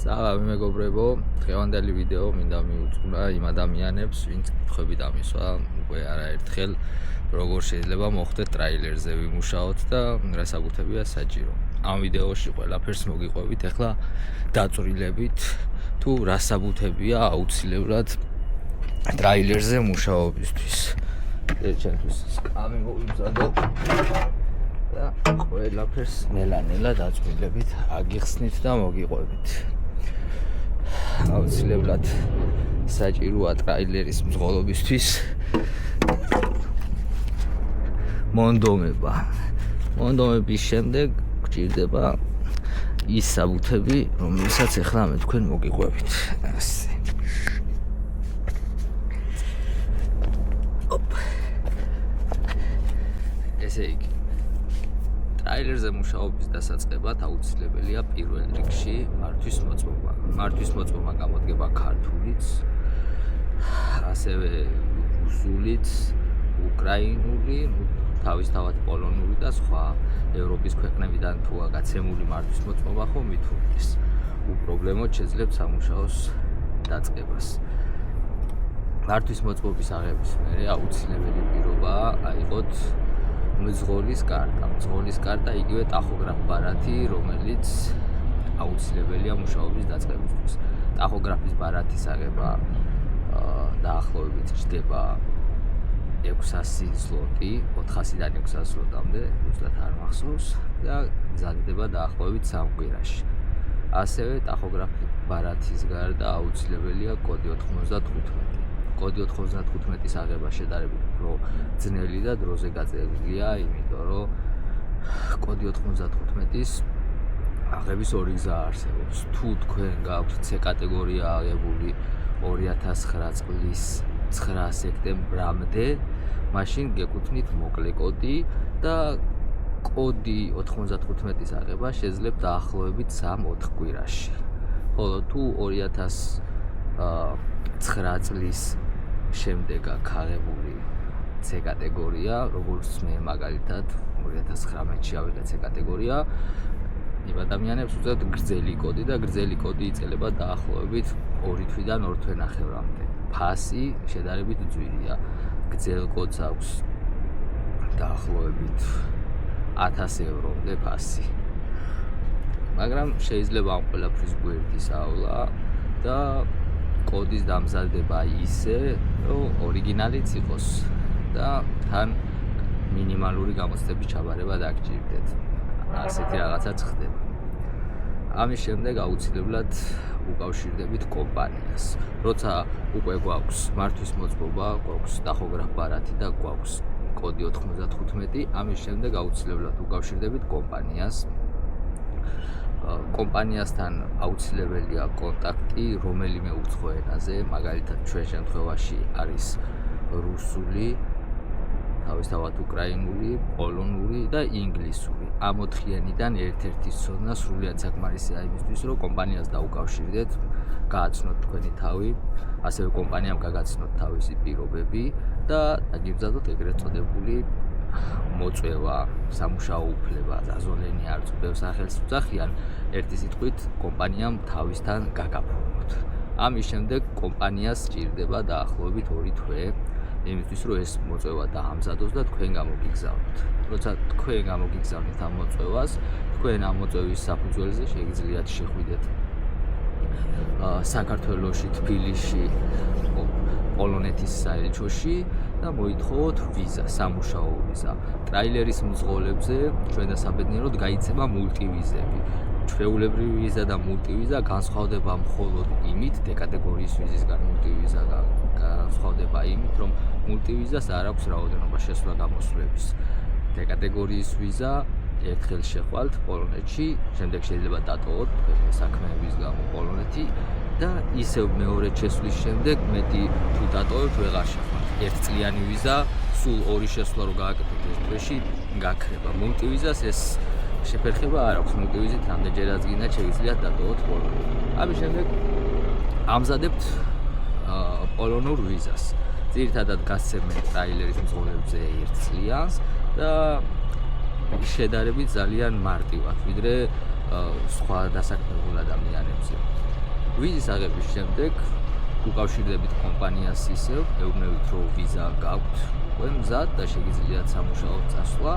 Salve მეგობრებო, დღევანდელი ვიდეო მინდა მიუძღვნა იმ ადამიანებს, ვინც კითხვებით ამისვა უკვე არაერთხელ, როგორ შეიძლება მოხდეთ ტრაილერზე ვიმუშაოთ და რა საკუთებია საჭირო. ამ ვიდეოში ყველაფერს მოგიყვებით, ახლა დაწვრილებით თუ რა საკუთებია აუცილებლად ტრაილერზე მუშაობისთვის. ერთჩენთვის სკამი მოვიმზადო და ყველაფერს ნელა-ნელა დაწვრილებით, აგიხსნით და მოგიყვებით. აუცილებლად საჭიროა ტრაილერის მძღოლობისთვის მონდომება. მონდომების შემდეგ გჭირდება ის საბუთები, რომელსაც ახლა მე თქვენ მოგიყვებით. ასე. ესე იგი ტრაილერზე მუშაობის დასაწყებად აუცილებელია პირველ რიგში მართვის მოწმობა. მართვის მოწმობა გამოდგება ქართულიც, ასევე რუსულიც, უკრაინული, თავისთავად პოლონური და სხვა ევროპის ქვეყნებიდან თუ გაცემული მართვის მოწმობა ხო მithundes. უპრობლემოდ შეძლებთ სამუშაოს დაწყებას. მართვის მოწმობის აღების მერე აუცილებელი პირობაა აიღოთ მძღოლის კარტა. მძღოლის კარტა იგივე ტახოგრაფ ბარათი, რომელიც აუცილებელია მუშაობის დაწყებისთვის. ტახოგრაფის ბარათის აღება დაახლოებით ჯდება 600 ზლოტი, 400-დან 600 ზლოტამდე, ზუსტად არ მახსოვს და გზადდება დაახლოებით 3 კვირაში. ასევე ტახოგრაფის ბარათის გარდა აუცილებელია კოდი 95. კოდი 95-ის აღება შედარებით უფრო ძნელი და დროზე გაწერილია, იმიტომ რომ კოდი 95-ის აღების ორი გზა არსებობს. თუ თქვენ გაქვთ C კატეგორია აღებული 2009 წლის 9 სექტემბრამდე, მაშინ გეკუთვნით მოკლე კოდი და კოდი 95-ის აღება შეძლებთ დაახლოებით 3-4 კვირაში. ხოლო თუ 2009 წლის შემდეგ აქვს აღებული C კატეგორია, როგორც მე მაგალითად 2019-ში ავიღე C კატეგორია, იმ ადამიანებს უწევთ გრძელი კოდი და გრძელი კოდი იწელება დაახლოებით 2 თვიდან 2 თვენახევრამდე. ფასი შედარებით ძვირია. გრძელ კოდს აქვს დაახლოებით 1000 ევრომდე ფასი. მაგრამ შეიძლება ამ ყველაფრის გვერდის ავლა და კოდის დამზადება ისე, რომ ორიგინალიც იყოს და თან მინიმალური გამოცდების ჩაბარება დაგჭირდეთ. ასეთი რაღაცაც ხდება. ამის შემდეგ აუცილებლად უკავშირდებით კომპანიას. როცა უკვე გვაქვს მართვის მოწმობა, გვაქვს ტახოგრაფ ბარათი და გვაქვს კოდი 95, ამის შემდეგ აუცილებლად უკავშირდებით კომპანიას. კომპანიასთან აუცილებელია კონტაქტი რომელიმე უცხო ენაზე, მაგალითად ჩვენ შემთხვევაში არის რუსული, თავისთავად უკრაინული, პოლონური და ინგლისური. ამ 4 ენიდან ერთ-ერთის ცოდნა სრულიად საკმარისია იმისთვის, რომ კომპანიას დაუკავშირდეთ, გააცნოთ თქვენი თავი, ასევე კომპანიამ გაგაცნოთ თავისი პირობები და დაგიბზადოთ ეგრეთ წოდებული მოწვევა, სამუშაო უფლება, ზაზოლენი არც ბევრ სახელს უძახიან, ერთი სიტყვით კომპანიამ თავისთან გაგაფორმოთ. ამის შემდეგ კომპანიას სჭირდება დაახლოებით 2 თვე, იმისთვის რომ ეს მოწვევა დაამზადოს და თქვენ გამოგიგზავნოთ. როცა თქვენ გამოგიგზავნით ამ მოწვევას, თქვენ ამ მოწვევის საფუძველზე შეგიძლიათ შეხვიდეთ საქართველოში, თბილისში, პოლონეთის საელჩოში და მოითხოვოთ ვიზა, სამუშაო ვიზა. ტრაილერის მძღოლებზე ჩვენ დასაბედნიეროდ გაიცემა მულტივიზები. ჩვეულებრივი ვიზა და მულტივიზა განსხვავდება მხოლოდ იმით, D კატეგორიის ვიზისგან მულტივიზა განსხვავდება იმით, რომ მულტივიზას არ აქვს რაოდენობა შესვლა-გამოსვლების. D კატეგორიის ვიზა ერთხელ შეხვალთ პოლონეთში, შემდეგ შეიძლება დატოვოთ თქვენი საქმეების გამო პოლონეთი და ისევ მეორე შესვლის შემდეგ მეტი თუ დატოვებთ ვეღარ შეხვალთ. ერთწლიანი ვიზა, სულ 2 შესვლა რო გააკეთოთ ერთ თვეში, გაქრება. მულტივიზას ეს შეფერხება არ აქვს. მულტივიზით რამდენჯერაც გინდათ შეგიძლიათ დატოვოთ პოლონეთი. ამის შემდეგ ამზადებთ პოლონურ ვიზას. ძირითადად გასცემენ ტრაილერის მძღოლებზე 1 წლიანს და შედარებით ძალიან მარტივად, ვიდრე სხვა დასაქმებულ ადამიანებზე. ვიზის აღების შემდეგ უკავშირდებით კომპანიას ისევ, ეუბნებით რომ ვიზა გაქვთ უკვე მზად და შეგიძლიათ სამუშაოდ წასვლა.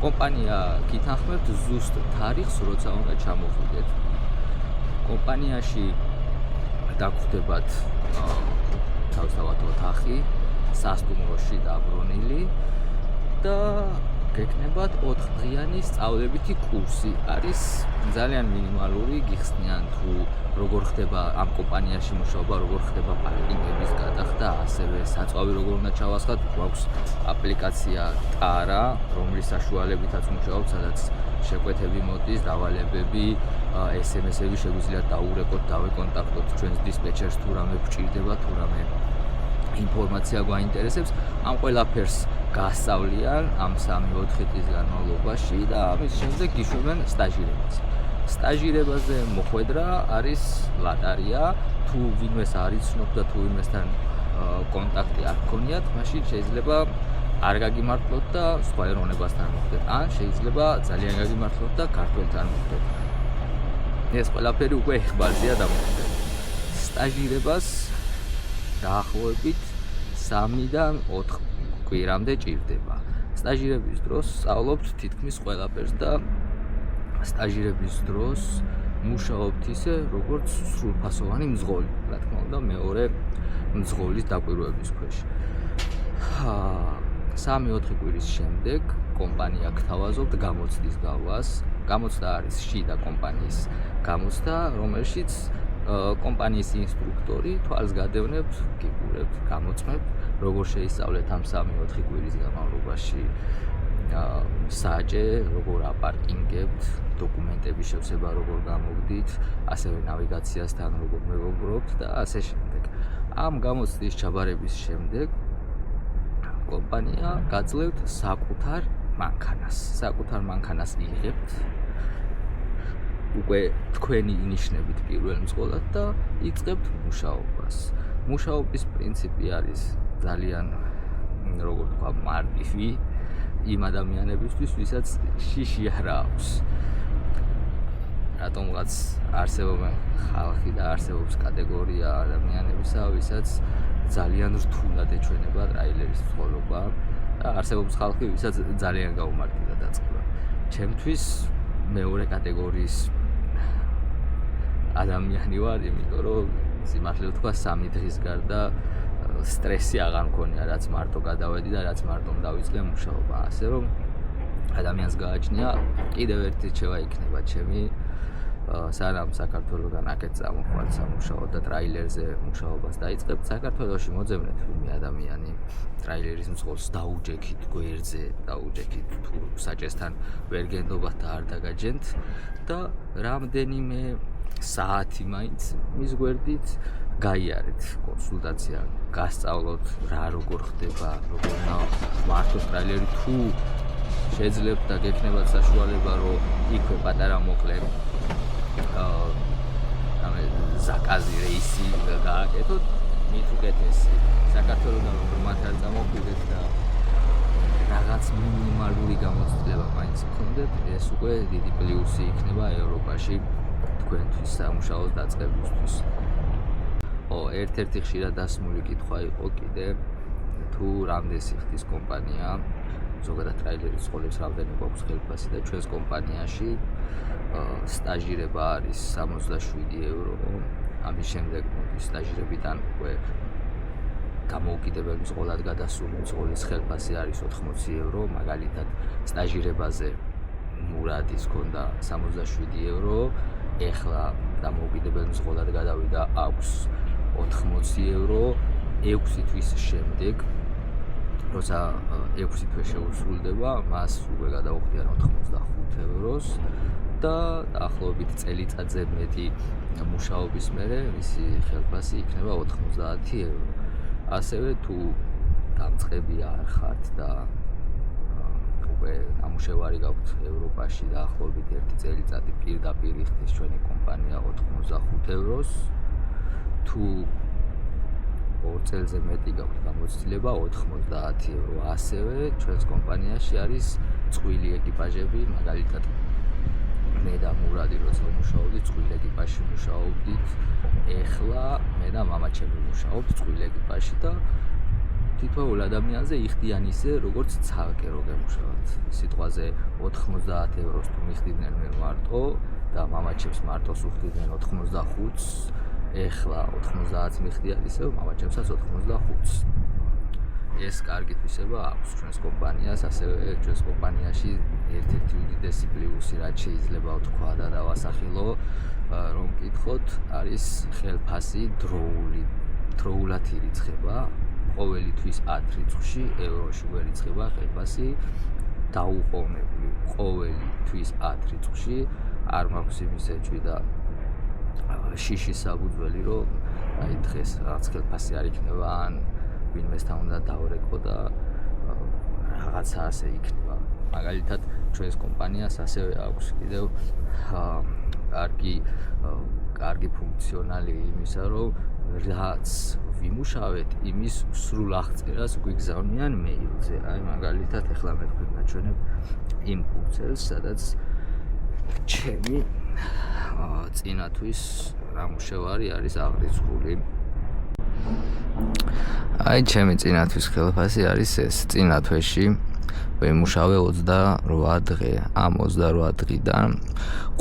კომპანია გითანხმებთ ზუსტ თარიღს, როცა უნდა ჩამოვიდეთ. კომპანიაში დაგხვდებათ თავისთავად ოთახი, სასტუმროში დაბრუნილი და გექნებათ 4 დღიანი სწავლებითი კურსი. არის ძალიან მინიმალური, გიხსნიან თუ როგორ ხდება ამ კომპანიაში მუშაობა, როგორ ხდება პარკინგების გადახდა, ასევე საწვავი როგორ უნდა ჩავასხათ. გვაქვს აპლიკაცია ტარა, რომლის საშუალებითაც მუშაობთ, სადაც შეკვეთები მოდის, დავალებები, SMS-ები შეგვიძლიათ დაურეკოთ, დავეკონტაქტოთ ჩვენს დისპეჩერს თუ რამე გვჭირდება, თუ რამე ინფორმაცია გვაინტერესებს. ამ ყველაფერს გასწავლიან ამ 3-4 წლის განმავლობაში და ამის შემდეგ გიშვებენ სტაჟირებას. სტაჟირებაზე მოხვედრა არის ლატარია, თუ ვინმეს არ იცნობ და თუ ვინმესთან კონტაქტი არ გქონიათ, მაშინ შეიძლება არ გაგიმართლოთ და სხვა ეროვნებასთან მოხვდეთ, ან შეიძლება ძალიან გაგიმართლოთ და ქართველთან მოხვდეთ. ეს ყველაფერი უკვე ეხბარზეა დამოკიდებული. სტაჟირებას დაახლოებით 3-დან 4 კვირამდე ჭირდება. სტაჟირების დროს სწავლობთ თითქმის ყველაფერს და სტაჟირების დროს მუშაობთ ისე, როგორც სრულფასოვანი მძღოლი, რა თქმა უნდა, მეორე მძღოლის დაკვირვების ქვეშ. 3-4 კვირის შემდეგ კომპანია გთავაზობთ გამოცდის გავლას. გამოცდა არის შიდა კომპანიის გამოცდა, რომელშიც კომპანიის ინსტრუქტორი თვალს გადევნებთ, გიგურებთ, გამოწმებთ, როგორ შეისწავლეთ ამ 3-4 კვირის განმავლობაში საჭე, როგორ აპარკინგებთ, დოკუმენტების შევსება როგორ გამოგდით, ასევე ნავიგაციასთან როგორ მეგობრობთ და ასე შემდეგ. ამ გამოცდის ჩაბარების შემდეგ კომპანია გაძლევთ საკუთარ მანქანას. საკუთარ მანქანას იღებთ უკვე თქვენი ინიშნებით პირველ მძღოლად და იწყებთ მუშაობას. მუშაობის პრინციპი არის ძალიან, როგორ თქვა, მარტივი იმ ადამიანებისთვის, ვისაც შიში არ აქვს. რატომღაც არსებობენ ხალხი და არსებობს კატეგორია ადამიანებისა, ვისაც ძალიან რთულად ეჩვენება ტრაილერის მძღოლობა და არსებობს ხალხი, ვისაც ძალიან გაუმარტივდა დაწყება. ჩემთვის მეორე კატეგორიის ადამიანი ვარ, იმიტომ რომ სიმართლე ვთქვა 3 დღის გარდა სტრესი აღარ მქონია, რაც მარტო გადავედი და რაც მარტო დავიწყე მუშაობა. ასე რომ ადამიანს გააჩნია კიდევ ერთი რჩევა იქნება ჩემი, სანამ საქართველოდან აქეთ წამოხვარ სამუშაოდ და ტრაილერზე მუშაობას დაიწყებთ, საქართველოში მოძებნეთ ვინმე ადამიანი ტრაილერის მძღოლს დაუჯექით გვერდზე, დაუჯექით თუ საჭესთან ვერ გენდობათ და არ დაგაჯენთ და რამდენიმე საათი მაინც მის გვერდით გაიარეთ კონსულტაცია, გასწავლოთ რა როგორ ხდება, როგორ მართოთ ტრაილერი, თუ შეძლებთ და გექნებათ საშუალება, რომ იქვე პატარა მოკლე ზაკაზი რეისი გააკეთოთ, მით უკეთესი. საქართველოდან როგორ მათ არ წამოხვიდეთ და რაღაც მინიმალური გამოცდილება მაინც გქონდეთ, ეს უკვე დიდი პლუსი იქნება ევროპაში თქვენთვის სამუშაოს დაწყებისთვის. ერთ-ერთი ხშირად დასმული კითხვა იყო კიდე, თუ რამდენი სიხდის კომპანია, ზოგადად ტრაილერის მძღოლებს რამდენი გვაქვს ხელფასი და ჩვენს კომპანიაში სტაჟირება არის 67 евро. ამის შემდეგ მოდის სტაჟირებიდან უკვე დამოუკიდებელ მძღოლად გადასული მძღოლის ხელფასი არის 80 евро. მაგალითად სტაჟირებაზე მურადის ჰქონდა 67 евро. ეხლა დამოუკიდებელ მძღოლად გადავიდა, აქვს 80 евро. 6 თვის შემდეგ, როცა 6 თვე შეუსრულდება, მას უკვე გადაუხდიან 85 ევროს და დაახლოებით წელიწადზე მეტი მუშაობის მერე მისი ხელფასი იქნება 90 евро. ასევე თუ დამწყები არ ხართ და უკვე ნამუშევარი გაქვთ ევროპაში დაახლოებით 1 წელიწადი პირდაპირ იხდის ჩვენი კომპანია 85 ევროს. თუ 2 წელზე მეტი გაქვთ გამოცდილება 90 евро. ასევე ჩვენს კომპანიაში არის წყვილი ეკიპაჟები, მაგალითად მე და მურადი როცა მუშაობდით წყვილ ეკიპაჟში მუშაობდით ეხლა მე და მამაჩემი მუშაობთ წყვილ ეკიპაჟში და თითოეულ ადამიანზე იხდიან ისე როგორც ცალკე რო გემუშავოთ სიტყვაზე 90 ევროს თუ მიხდიდნენ მე მარტო და მამაჩემს მარტოს უხდიდნენ 85-ს ეხლა 90-ს მიხდიან ისე მამაჩემსაც 85-ს ეს კარგი თვისება აქვს ჩვენს კომპანიას ასევე ჩვენს კომპანიაში ერთ-ერთი უდიდესი პლუსი რაც შეიძლება ვთქვა და დავასახელო რომ გითხოთ არის ხელფასი დროულად ირიცხება ყოველი თვის 10 რიცხვში ევროში ვერ ირიცხება ხელფასი დაუყოვნებლივ ყოველი თვის 10 რიცხვში არ მაქვს იმის ეჭვი და შიშის საფუძველი რომ აი დღეს რაღაც ხელფასი არ იქნება ან ვინმესთან უნდა დავრეკო და რაღაცა ასე იქნება მაგალითად ჩვენს კომპანიას ასევე აქვს კიდევ კარგი ფუნქციონალი იმისა რომ რაც ვიმუშავეთ იმის სრულ აღწერას გვიგზავნიან მეილზე აი მაგალითად ეხლა მე თქვენ გაჩვენებ იმ ფუნქციას სადაც ჩემი წინათვის რამუშევარი არის აღრიცხული აი ჩემი წინათვის ხელფასი არის ეს წინა თვეში ვიმუშავე 28 დღე ამ 28 დღიდან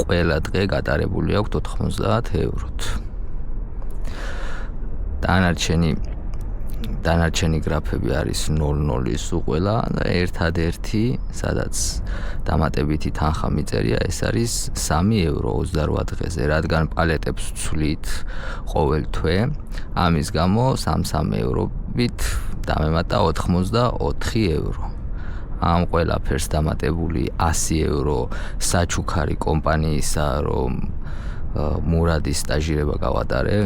ყველა დღე გატარებული აქვს 90 ევროთ დანარჩენი გრაფები არის 0-0-ის უყველა და ერთადერთი სადაც დამატებითი თანხა მიწერია ეს არის 3 ევრო 28 დღეზე რადგან პალეტებს ვცვლით ყოველ თვე ამის გამო 3 ევრობით დამემატა 84 ევრო ამ ყველაფერს დამატებული 100 ევრო საჩუქარი კომპანიისა რომ მურადის სტაჟირება გავატარე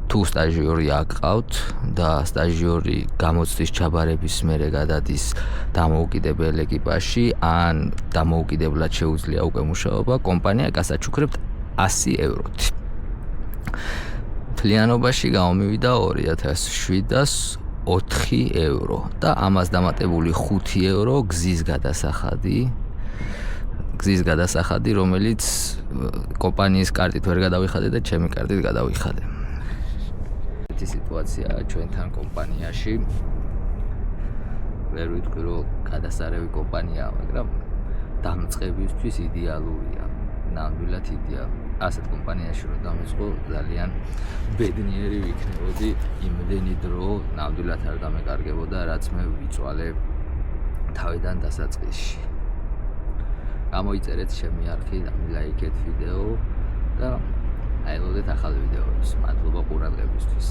თუ სტაჟიორი აკყავთ და სტაჟიორი გამოცდის ჩაბარების მერე გადადის დამოუკიდებელ ეკიპაჟში ან დამოუკიდებლად შეუძლია უკვე მუშაობა კომპანია გასაჩუქრებთ 100 ევროთი მთლიანობაში გამომივიდა 2704 ევრო და ამას დამატებული 5 ევრო გზის გადასახადი რომელიც კომპანიის კარტით ვერ გადავიხადე და ჩემი კარტით გადავიხადე სიტუაცია ჩვენთან კომპანიაში ვერ ვიტყვი რომ გადასარევი კომპანიაა მაგრამ დამწყებისთვის იდეალურია ნამდვილად იდეალური ასეთ კომპანიაში რომ დამეწყო ძალიან ბედნიერი ვიქნებოდი იმდენი დრო ნამდვილად არ დამეკარგებოდა რაც მე ვიწვალე თავიდან დასაწყისში გამოიწერეთ ჩემი არხი და მილაიქეთ ვიდეო და აელოდეთ ახალ ვიდეოებს მადლობა ყურადღებისთვის